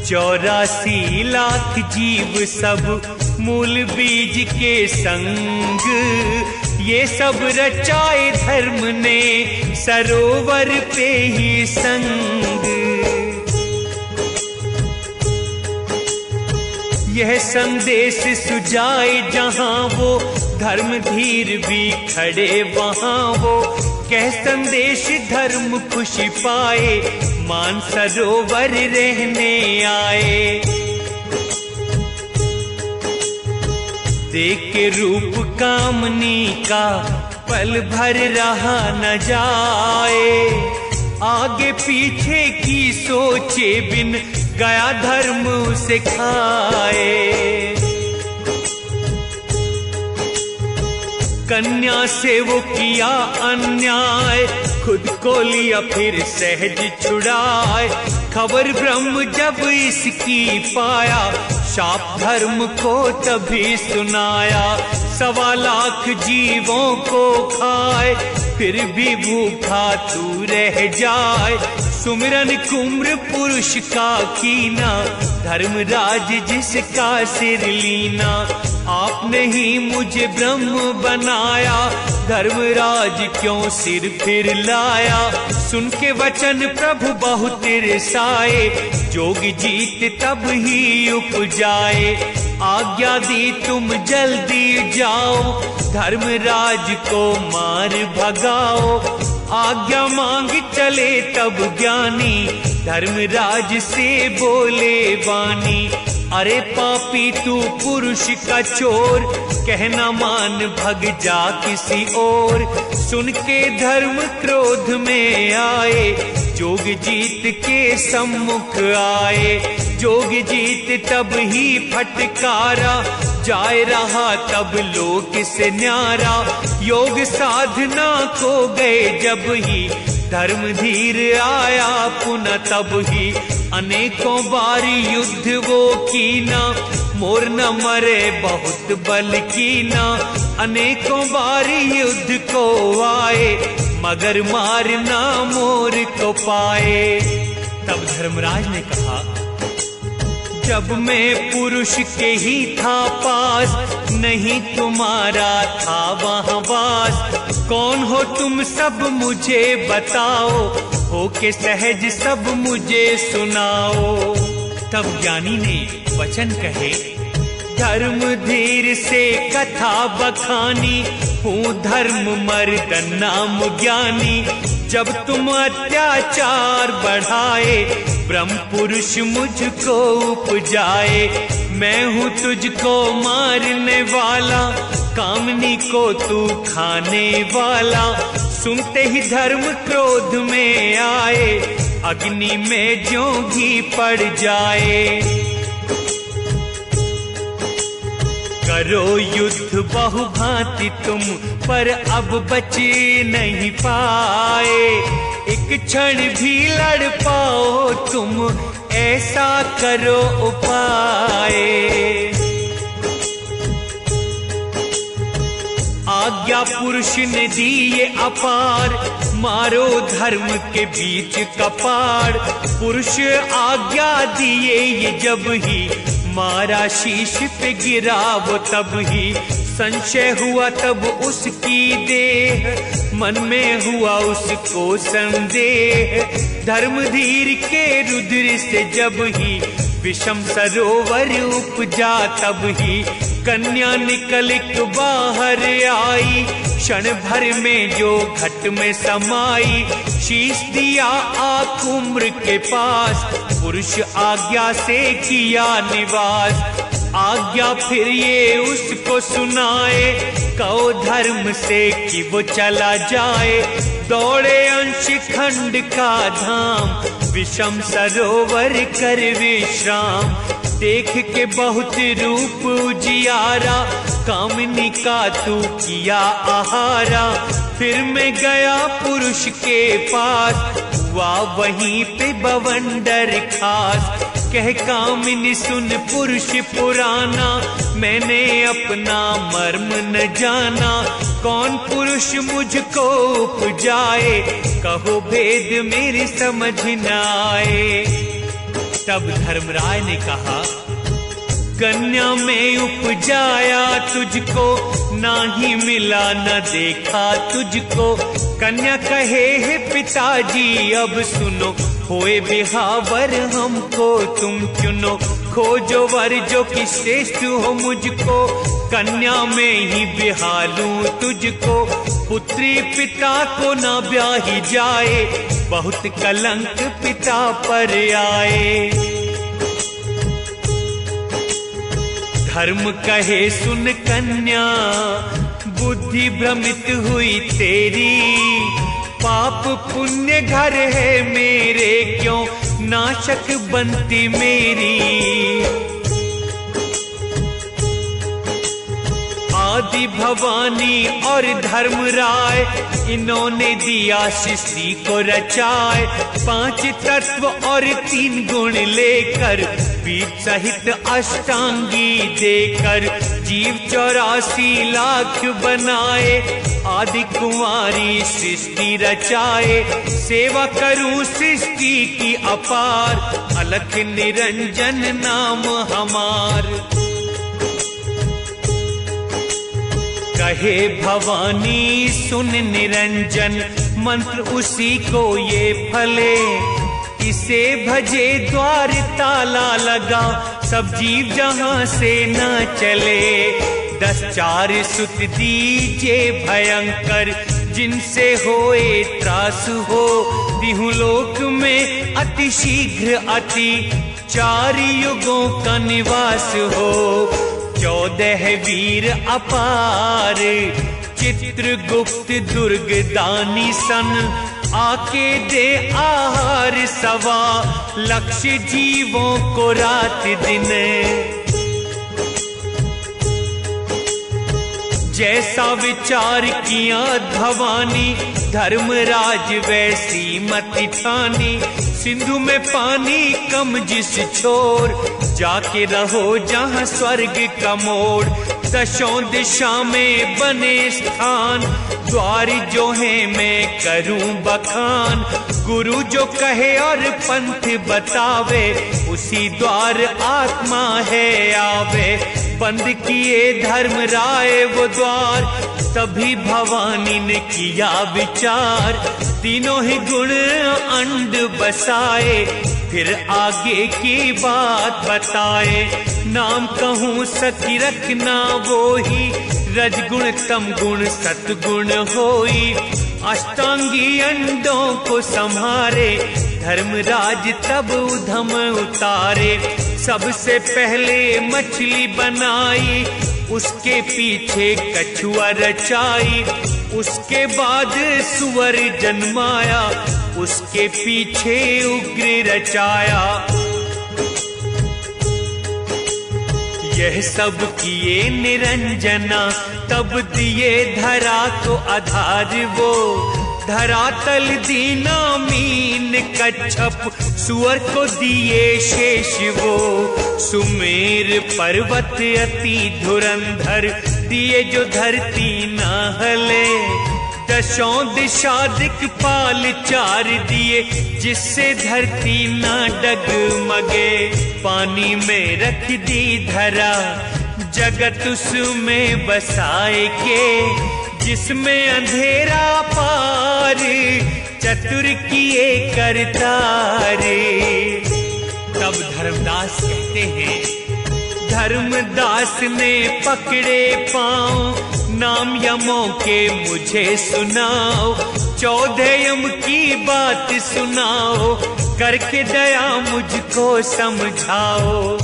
84 लाख जीव सब मूल बीज के संग, ये सब रचाए धर्म ने सरोवर पे ही संग। यह संदेश सुजाए जहां वो, धर्म धीर भी खड़े वहां वो। कह संदेश धर्म खुशी पाए, मान सरोवर रहने आए। देख के रूप कामनी का पल भर रहा न जाए, आगे पीछे की सोचे बिन गया धर्म उसे खाए। कन्या से वो किया अन्याय, खुद को लिया फिर सहज छुड़ाए। खबर ब्रह्म जब इसकी पाया, शाप धर्म को तभी सुनाया। 1.25 लाख जीवों को खाए, फिर भी भूखा तू रह जाए। सुमिरन कुम्र पुरुष का कीना, धर्मराज जिसका सिर लीना। आपने ही मुझे ब्रह्म बनाया, धर्मराज क्यों सिर फिर लाया। सुन के वचन प्रभु बहुत रिसाए, जोग जीत तब ही उपजाए। आज्ञा दी तुम जल्दी जाओ, धर्मराज को मार भगाओ। आज्ञा मांग चले तब ज्ञानी, धर्मराज से बोले वाणी। अरे पापी तू पुरुष का चोर, कहना मान भग जा किसी और। सुन के धर्म क्रोध में आए, जोग जीत के सम्मुख आए। जोग जीत तब ही फटकारा, जाए रहा तब लोक से न्यारा। योग साधना को गए जब ही, धर्म धीर आया पुनः तब ही। अनेकों बार युद्ध वो कीना, मोर न मरे बहुत बल कीना। अनेकों बार युद्ध को आए, मगर मारना मोर को पाए। तब धर्मराज ने कहा, जब मैं पुरुष के ही था पास, नहीं तुम्हारा था वहाँ वास। कौन हो तुम सब मुझे बताओ, हो के सहज सब मुझे सुनाओ। तब ज्ञानी ने वचन कहे, धर्म धीर से कथा बखानी। हूँ धर्म मर्दन नाम ज्ञानी, जब तुम अत्याचार बढ़ाए, ब्रह्म पुरुष मुझको उपजाए। मैं हूँ तुझको मारने वाला, कामनी को तू खाने वाला। सुनते ही धर्म क्रोध में आए, अग्नि में ज्यों घी पड़ जाए। करो युद्ध बहुभांति तुम, पर अब बच नहीं पाए। एक क्षण भी लड़ पाओ तुम, ऐसा करो उपाय। आज्ञा पुरुष ने दी ये अपार, मारो धर्म के बीच कपाड़। पुरुष आज्ञा दिए ये जब ही, मारा शीश पे गिरा वो तब ही। संशय हुआ तब उसकी देह, मन में हुआ उसको संदेह। धर्मधीर के रुद्र से जब ही, विषम सरोवर उपजा तब ही। कन्या निकल के बाहर आई, क्षण भर में जो घट में समाई। शीश दिया आकुम्र के पास, पुरुष आज्ञा से किया निवास। आज्ञा फिर ये उसको सुनाए, कहो धर्म से कि वो चला जाए। दौड़े अंश खंड का धाम, विषम सरोवर कर विश्राम। देख के बहुत रूप उजियारा, कामनी का तू किया आहारा। फिर मैं गया पुरुष के पास, हुआ वहीं पे बवंडर खास। कह कामिनी सुन पुरुष पुराना, मैंने अपना मर्म न जाना। कौन पुरुष मुझको उपजाए, कहो भेद मेरी समझ न आए। तब धर्मराय ने कहा, कन्या में उपजाया तुझको, ना ही मिला न देखा तुझको। कन्या कहे है पिताजी अब सुनो, होए बिहावर हमको तुम चुनो। खोजो वर जो कि श्रेष्ठ हो मुझको, कन्या में ही बिहालूं तुझको। पुत्री पिता को न ब्याही जाए, बहुत कलंक पिता पर आए। धर्म कहे सुन कन्या, बुद्धि भ्रमित हुई तेरी। पाप पुण्य घर है मेरे, क्यों नाशक बनती मेरी। आदि भवानी और धर्मराय, इन्होंने दिया सृष्टि को रचाए। 5 तत्व और 3 गुण लेकर, बीज सहित अष्टांगी देकर। जीव 84 लाख बनाए, आदि कुंवारी सृष्टि रचाए। सेवा करूं सृष्टि की अपार, अलख निरंजन नाम हमार। कहे भवानी सुन निरंजन, मंत्र उसी को ये फले। इसे भजे द्वार ताला लगा, सब जीव जहां से न चले। 10 4 सुत दीजे भयंकर, जिनसे होए त्रास हो। दिहु लोक में अति शीघ्र अति, 4 युगों का निवास हो। 14 वीर अपार, चित्रगुप्त दुर्ग दानी सन। आके दे आहार 1.25 लाख जीवों को रात दिन। जैसा विचार किया भवानी, धर्मराज वैसी मति ठानी। सिंधु में पानी कम जिस छोर, जाके रहो जहां स्वर्ग का मोड़। 10 दिशा में बने स्थान, द्वार जो है मैं करूं बखान। गुरु जो कहे और पंथ बतावे, उसी द्वार आत्मा है आवे। बंद किए धर्मराय वो द्वार, तभी भवानी ने किया विचार। तीनों ही गुण अंड बसाए, फिर आगे की बात बताए। नाम कहूँ सखी रखना वो ही, रजगुण तम गुण सतगुण होई। अष्टांगी अंडों को संहारे, धर्मराज तब उधम उतारे। सबसे पहले मछली बनाई, उसके पीछे कछुआ रचाई। उसके बाद सुअर जन्माया, उसके पीछे उग्र रचाया। यह सब किए निरंजना, तब दिए धरा को आधार वो। धरातल दीना मीन कच्छप, सुअर को दिए शेष वो। सुमेर पर्वत अति धुरंधर, दिए जो धरती न हले। 10 दिशा दिक्पाल 4 दिए, जिससे धरती न डगमगे। पानी में रख दी धरा, जगत उसमें बसाए के। जिसमें अंधेरा पार, चतुर किए करतार। तब धर्मदास कहते हैं, धर्मदास ने पकड़े पांव। नाम यमों के मुझे सुनाओ, 14 यम की बात सुनाओ। करके दया मुझको समझाओ।